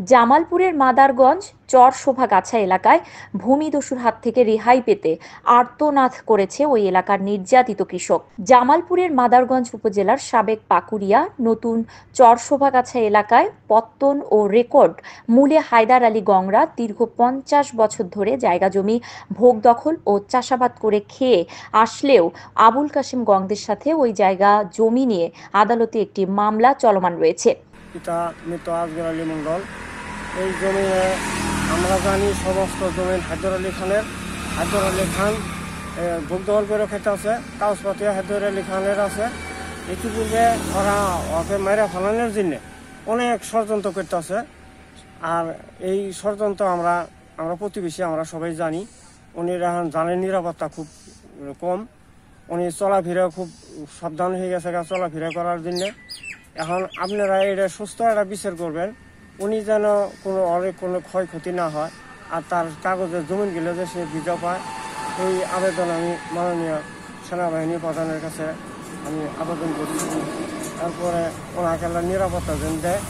জামালপুরের মাদারগঞ্জ চর শোভাগাছা এলাকায় ভূমিদস্যুর হাত থেকে রেহাই পেতে আর্তনাদ করেছে ওই এলাকার নির্যাতিত কৃষক। জামালপুরের মাদারগঞ্জ উপজেলার সাবেক পাকুড়িয়া নতুন চর শোভাগাছা এলাকায় পত্তন ও রেকর্ড মূলে হায়দার আলী গংরা দীর্ঘ 50 বছর ধরে জায়গা জমি ভোগ দখল ও চাষাবাদ করে খেয়ে আসলেও আবুল কাশেম গংদের সাথে ওই জায়গা জমি নিয়ে আদালতে একটি মামলা চলমান রয়েছে। পিতা মৃত আজগর আলী মন্ডল। এই জমিনে আমরা জানি সমস্ত জমি হায়দার আলী খানের। হায়দার আলী খান ভোগ দখল করে খেতে আছে, কাগজপত্র হায়দার আলী খানের আছে। ইতিপূর্বে ওরা ওকে মেরে ফেলানোর জন্য অনেক ষড়যন্ত্র করতে আছে। আর এই ষড়যন্ত্র আমরা প্রতিবেশী আমরা সবাই জানি। উনি এখন জানেন নিরাপত্তা খুব কম, উনি চলাফেরা খুব সাবধান হয়ে গেছে চলাফেরা করার জন্য। এখন আপনারা এটা সুস্থ একটা বিচার করবেন, উনি যেন কোনো ক্ষয়ক্ষতি না হয় আর তার কাগজের জমিনগুলো যে সে ভিজা পায়। এই আবেদন আমি মাননীয় সেনাবাহিনী প্রধানের কাছে আমি আবেদন করছি। তারপরে ওনাকে নিরাপত্তা যেন দেয়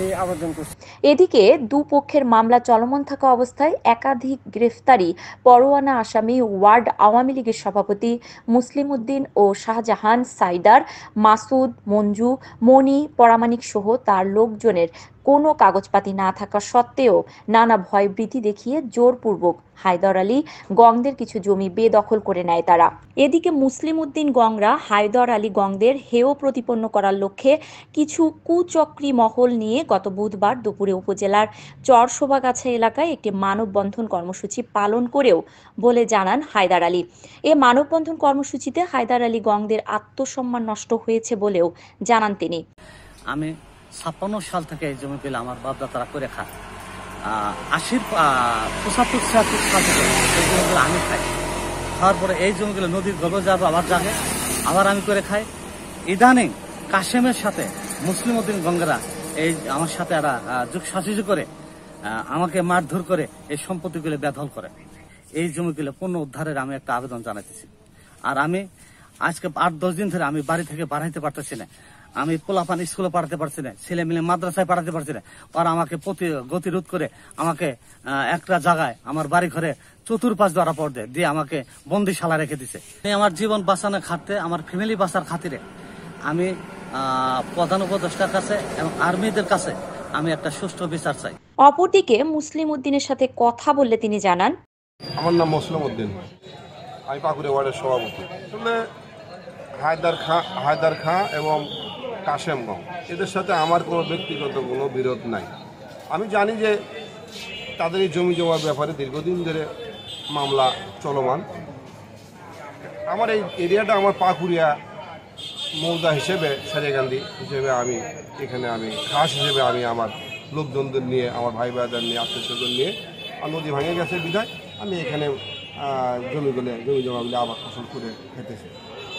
এই আবেদন করছি। এদিকে দুপক্ষের মামলা চলমান থাকা অবস্থায় একাধিক গ্রেফতারি পরোয়ানা আসামি ওয়ার্ড আওয়ামী লীগের সভাপতি মুসলিম উদ্দিন ও শাহজাহান, সাইদার, মাসুদ, মঞ্জু, মনি, পরামানিক সহ তার লোকজনের কোনো কাগজপাতি না থাকা সত্ত্বেও নানা ভয়ভীতি দেখিয়ে জোরপূর্বক হায়দার আলী গংদের কিছু জমি বেদখল করে নেয় তারা। এদিকে মুসলিম উদ্দিন গংরা হায়দার আলী গংদের হেয় প্রতিপন্ন করার লক্ষ্যে কিছু কুচক্রী মহল নিয়ে গত বুধবার দুপুরে উপজেলার চর শোভাগাছা এলাকায় একটি মানববন্ধন কর্মসূচি পালন করেও বলে জানান হায়দার আলী। এ মানববন্ধন কর্মসূচিতে হায়দার আলী গংদের আত্মসম্মান নষ্ট হয়েছে বলেও জানান তিনি। আমি 56 সাল থেকে এই জমি পেলে আমার বাপদাতারা করে খায়। 75-76 সাল থেকে এই জমিগুলো আমি খাই। তারপরে এই জমিগুলো নদীর গর্ভে যাবে আবার জাগে, আবার আমি করে খাই। ইদানিং কাশেমের সাথে মুসলিম উদ্দিন গঙ্গরা এই আমার সাথে একটা যোগসাজশ করে আমাকে মারধর করে এই সম্পত্তিগুলো বেদখল করে। এই জমিগুলো পুনরুদ্ধারের আমি একটা আবেদন জানাতেছি। আর আমি আজকে 8-10 দিন ধরে আমি বাড়ি থেকে বাড়াইতে পারতেছি না। আমি পোলাপান স্কুলে পাঠাতে পারছি না, ছেলে মিলে মাদ্রাসায় পাঠাতে পারছি না। ওরা আমাকে গতিরোধ করে আমাকে একটা জায়গায় আমার বাড়ি ঘরে চতুর্পাশ দ্বারা পর দিয়ে আমাকে বন্দিশালা রেখে দিছে। আমার জীবন বাঁচানোর খাতে, আমার ফ্যামিলি বাঁচার খাতিরে আমি প্রধান উপদেষ্টার কাছে এবং আর্মিদের কাছে আমি একটা সুষ্ঠু বিচার চাই। অপরদিকে মুসলিম উদ্দিনের সাথে কথা বললে তিনি জানান, আমার নাম মুসলিম উদ্দিন, আমি পাকুড়িয়া ওয়ার্ডের সভাপতি। আসলে হায়দার খাঁ এবং কাশেম গং এদের সাথে আমার কোনো ব্যক্তিগত কোনো বিরোধ নাই। আমি জানি যে তাদের এই জমি জমার ব্যাপারে দীর্ঘদিন ধরে মামলা চলমান। আমার এই এরিয়াটা আমার পাকুড়িয়া মৌজা হিসেবে সারিয়াকান্দি হিসেবে আমি এখানে খাস হিসেবে আমি আমার লোকজনদের নিয়ে, আমার ভাই ভাইদের নিয়ে, আত্মীয় স্বজন নিয়ে, আর নদী ভেঙে গেছে বিধায় আমি এখানে জমি জমাগুলি আবার ফসল করে খেতেছি।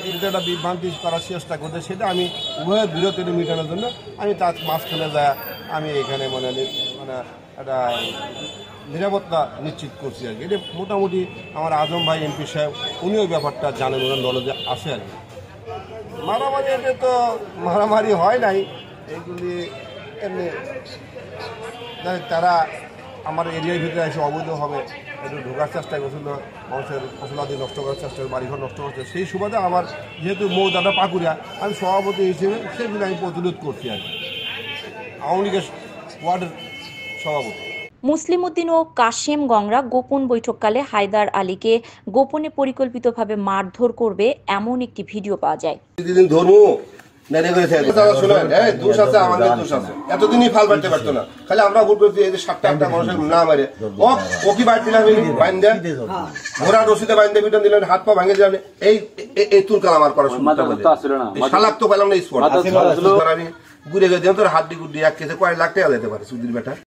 এই যে একটা বিভ্রান্তি করার চেষ্টা করতে, সেটা আমি উভয়ের বিরতি মেটানোর জন্য আমি তার মাঝখানে যায় আমি এখানে মানে একটা নিরাপত্তা নিশ্চিত করছি আর কি। এটা মোটামুটি আমার আজম ভাই এমপি সাহেব উনিও ব্যাপারটা জানেন, ওনার নলেজে আছে আর কি। মারামারি এটা তো মারামারি হয় নাই, এইগুলি এমনি তারা আমার এরিয়ার ভিতরে এসে অবৈধভাবে একটু ঢোকার চেষ্টা করছিল, মানুষের ফসলাদি নষ্ট করার চেষ্টা, বাড়িঘর নষ্ট করছে। সেই সুবাদে আমার যেহেতু মৌজাটা পাকুড়িয়া, আমি সভাপতি হিসেবে সেগুলো আমি প্রতিরোধ করছি আর কি, আওয়ামী লীগের ওয়ার্ডের সভাপতি। মুসলিম উদ্দিন ও কাশেম গংরা গোপন বৈঠককালে হায়দার আলীকে গোপনে পরিকল্পিতভাবে মারধর করবে এমন একটি ভিডিও পাওয়া যায়। এতদিনই ফাল বাড়তে পারতো না, খালি আমরা ভোট করছি এই যে 7-8টা মানুষের না মারে ও কি বাড়ি দিলাম বাইন্দা ঘোড়া রশিদে বাইন্দা পিটন দিলেন, হাত পা ভাঙে দিলাম। এই তুলকাল আমার করা শালাক তো পেলাম না স্পট। আমি ঘুরে গিয়ে তোর হাড্ডি গুড্ডি 1 কেজি কয়েক লাখ টাকা যেতে পারে সুদির বেটা।